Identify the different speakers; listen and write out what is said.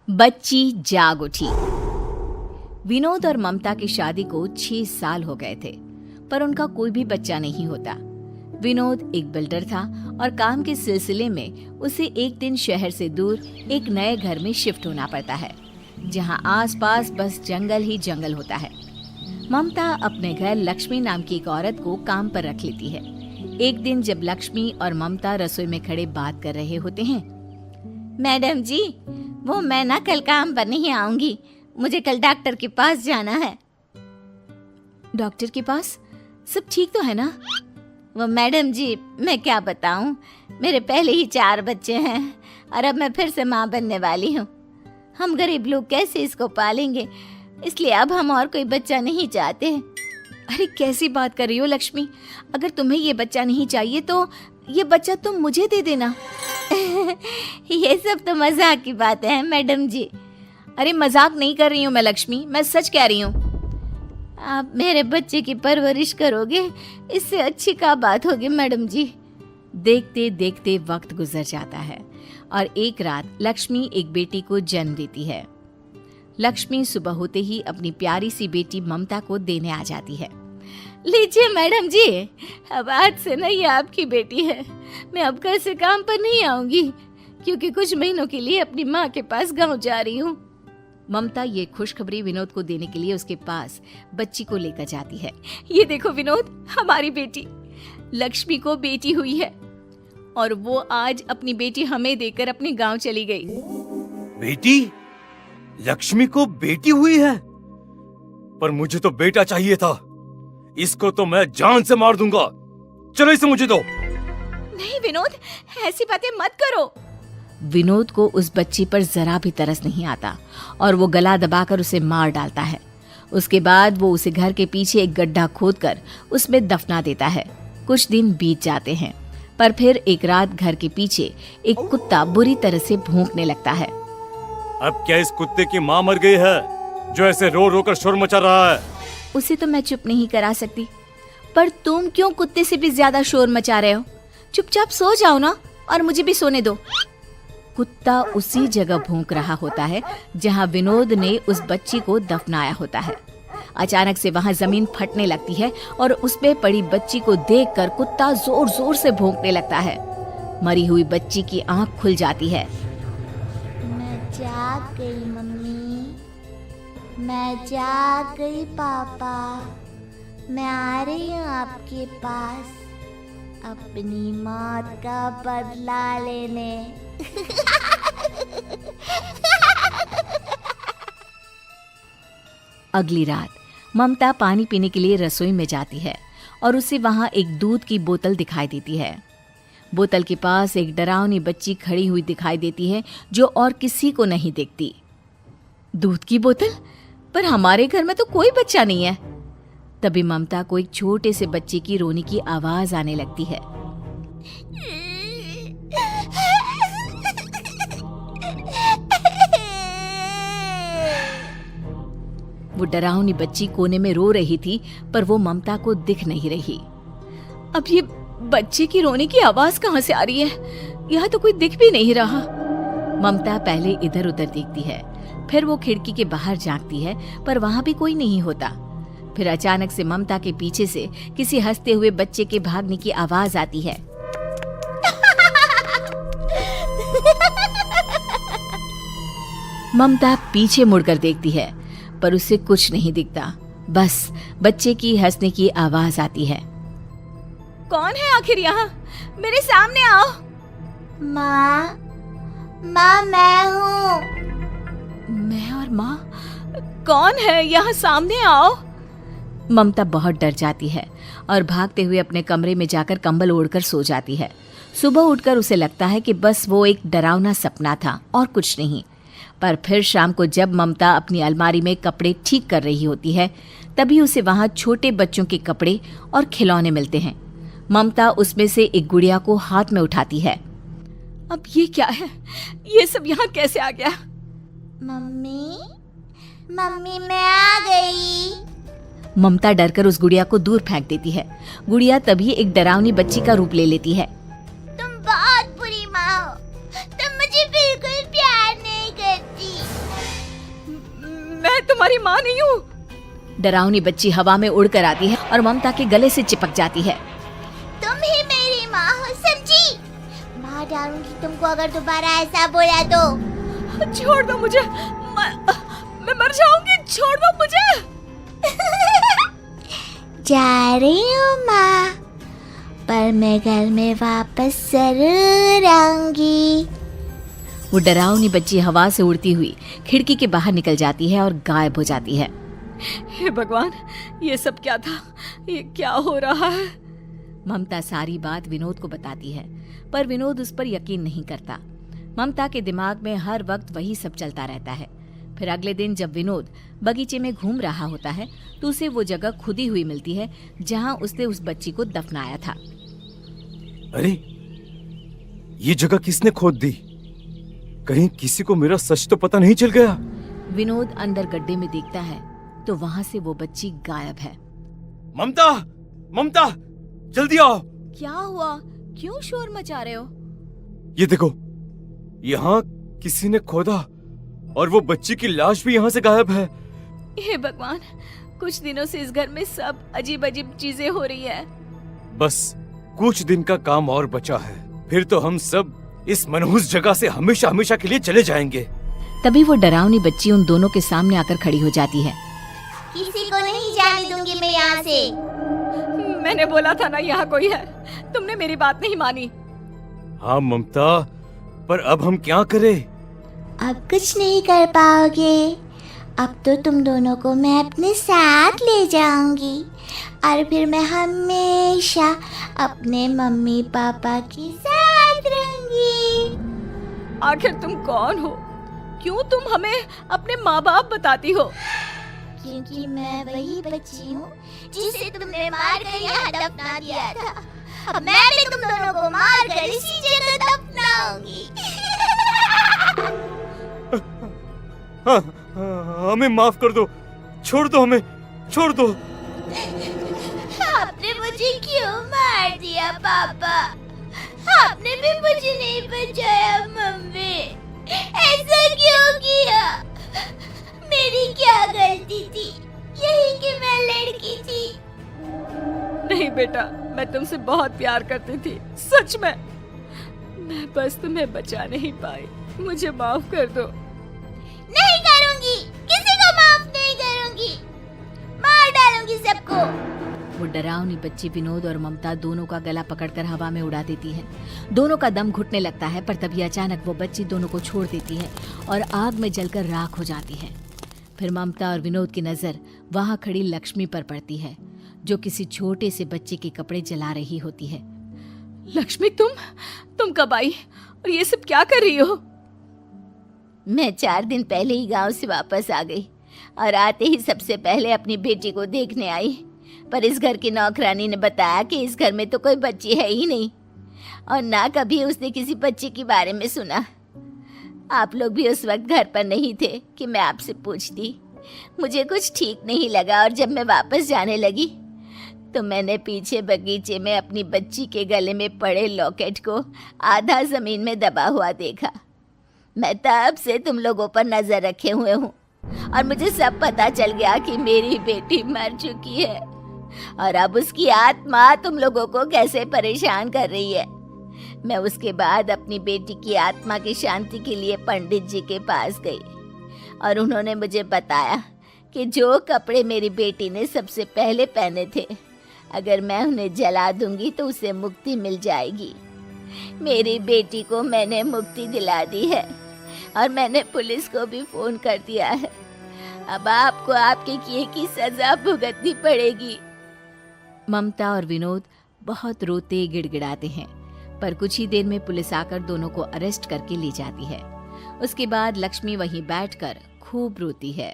Speaker 1: बच्ची जाग उठी। विनोद और ममता की शादी को 6 साल हो गए थे, पर उनका कोई भी बच्चा नहीं होता। विनोद एक बिल्डर था और काम के सिलसिले में उसे एक दिन शहर से दूर एक नए घर में शिफ्ट होना पड़ता है, जहां आसपास बस जंगल ही जंगल होता है। ममता अपने घर लक्ष्मी नाम की एक औरत को काम पर रख लेती है। एक दिन जब लक्ष्मी और ममता रसोई में खड़े बात कर रहे होते हैं, मैडम जी, वो मैं ना कल काम पर नहीं आऊंगी, मुझे कल डॉक्टर के पास जाना है। डॉक्टर के पास? सब ठीक तो है ना? वो मैडम जी, मैं क्या बताऊं, मेरे पहले ही 4 बच्चे हैं और अब मैं फिर से माँ बनने वाली हूँ। हम गरीब लोग कैसे इसको पालेंगे, इसलिए अब हम और कोई बच्चा नहीं चाहते। अरे कैसी बात कर रही हो लक्ष्मी, अगर तुम्हें ये बच्चा नहीं चाहिए तो ये बच्चा तुम मुझे दे देना। ये सब तो मजाक की बात है मैडम जी। अरे मजाक नहीं कर रही हूँ मैं लक्ष्मी, मैं सच कह रही हूँ। आप मेरे बच्चे की परवरिश करोगे, इससे अच्छी क्या बात होगी मैडम जी। देखते देखते वक्त गुजर जाता है और एक रात लक्ष्मी एक बेटी को जन्म देती है। लक्ष्मी सुबह होते ही अपनी प्यारी सी बेटी ममता को देने आ जाती है। लीजिए मैडम जी, अब आज से ना ये आपकी बेटी है। मैं अब घर से काम पर नहीं आऊंगी क्योंकि कुछ महीनों के लिए अपनी माँ के पास गांव जा रही हूँ। ममता ये खुशखबरी विनोद को देने के लिए उसके पास बच्ची को लेकर जाती है। ये देखो विनोद, हमारी बेटी लक्ष्मी को बेटी हुई है और वो आज अपनी बेटी हमें देकर अपने गांव चली गई।
Speaker 2: बेटी? लक्ष्मी को बेटी हुई है? पर मुझे तो बेटा चाहिए था। इसको तो मैं जान से मार दूंगा। चलो इसे मुझे दो।
Speaker 1: नहीं विनोद, ऐसी बातें मत करो। विनोद को उस बच्ची पर जरा भी तरस नहीं आता और वो गला दबाकर उसे मार डालता है। उसके बाद वो उसे घर के पीछे एक गड्ढा खोदकर उसमें दफना देता है। कुछ दिन बीत जाते हैं, पर फिर एक रात घर के पीछे एक कुत्ता बुरी तरह से भौंकने लगता है।
Speaker 2: अब क्या इस कुत्ते की माँ मर गई है जो ऐसे रो रो कर शोर मचा रहा है?
Speaker 1: उसे तो मैं चुप नहीं करा सकती, पर तुम क्यों कुत्ते से भी ज्यादा शोर मचा रहे हो? चुपचाप सो जाओ ना और मुझे भी सोने दो। कुत्ता उसी जगह भौंक रहा होता है जहां विनोद ने उस बच्ची को दफनाया होता है। अचानक से वहां जमीन फटने लगती है और उसमें पड़ी बच्ची को देखकर कुत्ता जोर जोर से भौंकने लगता है। मरी हुई बच्ची की आंख खुल जाती है।
Speaker 3: मैं जाग गई मम्मी, मैं जाग गई पापा, मैं आ रही हूँ आपके पास अपनी मौत का बदला लेने।
Speaker 1: अगली रात ममता पानी पीने के लिए रसोई में जाती है और उसे वहां एक दूध की बोतल दिखाई देती है। बोतल के पास एक डरावनी बच्ची खड़ी हुई दिखाई देती है जो और किसी को नहीं देखती। दूध की बोतल? पर हमारे घर में तो कोई बच्चा नहीं है। तभी ममता को एक छोटे से बच्चे की रोने की आवाज आने लगती है। वो डरावनी बच्ची कोने में रो रही थी, पर वो ममता को दिख नहीं रही। अब ये बच्चे की रोने की आवाज कहाँ से आ रही है? यहाँ तो कोई दिख भी नहीं रहा। ममता पहले इधर उधर देखती है, फिर वो खिड़की के बाहर झांकती है, पर वहां भी कोई नहीं होता। फिर अचानक से ममता के पीछे से किसी हंसते हुए बच्चे के भागने की आवाज आती है। ममता पीछे मुड़कर देखती है, पर उसे कुछ नहीं दिखता, बस बच्चे की हंसने की आवाज आती है। कौन है आखिर यहाँ? मेरे सामने आओ।
Speaker 3: माँ, मैं हूँ।
Speaker 1: मैं और माँ? कौन है? यहाँ सामने आओ। ममता बहुत डर जाती है और भागते हुए अपने कमरे में जाकर कंबल ओढ़कर सो जाती है। सुबह उठकर उसे लगता है कि बस वो एक डरावना सपना था और कुछ नहीं। पर फिर शाम को जब ममता अपनी अलमारी में कपड़े ठीक कर रही होती है, तभी उसे वहां छोटे बच्चों के कपड़े और खिलौने मिलते हैं। ममता उसमें से एक गुड़िया को हाथ में उठाती है। अब ये क्या है? ये सब यहाँ कैसे आ गया?
Speaker 3: मम्मी, मैं आ गई।
Speaker 1: ममता डरकर उस गुड़िया को दूर फेंक देती है। गुड़िया तभी एक डरावनी बच्ची का रूप ले लेती है।
Speaker 3: तुम बहुत बुरी माँ हो, तुम मुझे बिल्कुल प्यार नहीं करती।
Speaker 1: तुम्हारी माँ नहीं हूँ। डरावनी बच्ची हवा में उड़कर आती है और ममता के गले से चिपक जाती है।
Speaker 3: तुम ही मेरी माँ हो, समझी? मार डालूंगी तुमको अगर दोबारा ऐसा बोला तो।
Speaker 1: छोड़ दो मुझे, मैं मर जाऊंगी, छोड़ दो मुझे।
Speaker 3: जा रही हूँ माँ, पर मैं घर में वापस जरूर आऊंगी।
Speaker 1: वो डरावनी बच्ची हवा से उड़ती हुई खिड़की के बाहर निकल जाती है और गायब हो जाती है। हे भगवान, ये सब क्या था? ये क्या हो रहा है? ममता सारी बात विनोद को बताती है, पर विनोद उस पर यकीन नहीं करता। ममता के दिमाग में हर वक्त वही सब चलता रहता है। फिर अगले दिन जब विनोद बगीचे में घूम रहा होता है तो उसे वो जगह खुदी हुई मिलती है जहां उसने उस बच्ची को दफनाया था।
Speaker 2: अरे, ये जगह किसने खोद दी? कहीं किसी को मेरा सच तो पता नहीं चल गया?
Speaker 1: विनोद अंदर गड्ढे में देखता है तो वहां से वो बच्ची गायब है।
Speaker 2: ममता, ममता, जल्दी आओ।
Speaker 1: क्या हुआ? क्यों शोर मचा रहे हो?
Speaker 2: ये देखो, यहाँ किसी ने खोदा और वो बच्ची की लाश भी यहाँ से गायब है।
Speaker 1: हे भगवान, कुछ दिनों से इस घर में सब अजीब अजीब चीजें हो रही है।
Speaker 2: बस कुछ दिन का काम और बचा है, फिर तो हम सब इस मनहूस जगह से हमेशा हमेशा के लिए चले जाएंगे।
Speaker 1: तभी वो डरावनी बच्ची उन दोनों के सामने आकर खड़ी हो जाती है।
Speaker 3: किसी को नहीं जाने दूंगी मैं यहाँ से।
Speaker 1: मैंने बोला था ना यहाँ कोई है, तुमने मेरी बात नहीं मानी।
Speaker 2: हाँ ममता, पर अब हम क्या करें?
Speaker 3: अब कुछ नहीं कर पाओगे। अब तो तुम दोनों को मैं अपने साथ ले जाऊंगी और फिर मैं हमेशा अपने मम्मी पापा के साथ रहूंगी।
Speaker 1: आखिर तुम कौन हो? क्यों तुम हमें अपने माँ बाप बताती हो?
Speaker 3: क्योंकि मैं वही बच्ची हूँ जिसे तुमने मार कर यहाँ दफना दिया था। अब मैं भी तुम दोनों को मार कर इसी जगह दफनाऊंगी।
Speaker 2: हाँ, हमें माफ कर दो, छोड़ दो हमें, छोड़ दो।
Speaker 3: आपने मुझे क्यों मार दिया पापा? आपने भी मुझे नहीं बचाया मम्मी। ऐसा क्यों किया? मेरी क्या गलती थी? यही कि मैं लड़की थी।
Speaker 1: नहीं बेटा, मैं तुमसे बहुत प्यार करती थी, सच में। मैं बस तुम्हें बचा नहीं पाई, मुझे माफ कर दो।
Speaker 3: नहीं करूंगी, किसी को माफ नहीं करूंगी, मार डालूंगी सबको।
Speaker 1: वो डरावनी बच्ची विनोद और ममता दोनों का गला पकड़कर हवा में उड़ा देती है। दोनों का दम घुटने लगता है, पर तभी अचानक वो बच्ची दोनों को छोड़ देती है और आग में जलकर राख हो जाती है। फिर ममता और विनोद की नजर वहां खड़ी लक्ष्मी पर पड़ती है, जो किसी छोटे से बच्चे के कपड़े जला रही होती है। लक्ष्मी, तुम कब आई और ये सब क्या कर रही हो?
Speaker 3: मैं 4 दिन पहले ही गांव से वापस आ गई और आते ही सबसे पहले अपनी बेटी को देखने आई, पर इस घर की नौकरानी ने बताया कि इस घर में तो कोई बच्ची है ही नहीं और ना कभी उसने किसी बच्चे के बारे में सुना। आप लोग भी उस वक्त घर पर नहीं थे कि मैं आपसे पूछती। मुझे कुछ ठीक नहीं लगा और जब मैं वापस जाने लगी तो मैंने पीछे बगीचे में अपनी बच्ची के गले में पड़े लॉकेट को आधा जमीन में दबा हुआ देखा। मैं तब से तुम लोगों पर नजर रखे हुए हूँ और मुझे सब पता चल गया कि मेरी बेटी मर चुकी है और अब उसकी आत्मा तुम लोगों को कैसे परेशान कर रही है। मैं उसके बाद अपनी बेटी की आत्मा की शांति के लिए पंडित जी के पास गई और उन्होंने मुझे बताया कि जो कपड़े मेरी बेटी ने सबसे पहले पहने थे, अगर मैं उन्हें जला दूंगी तो उसे मुक्ति मिल जाएगी। मेरी बेटी को मैंने मुक्ति दिला दी है और मैंने पुलिस को भी फोन कर दिया है। अब आपको आपके किए की सजा भुगतनी पड़ेगी।
Speaker 1: ममता और विनोद बहुत रोते गिड़गिड़ाते हैं, पर कुछ ही देर में पुलिस आकर दोनों को अरेस्ट करके ले जाती है। उसके बाद लक्ष्मी वहीं बैठकर खूब रोती है।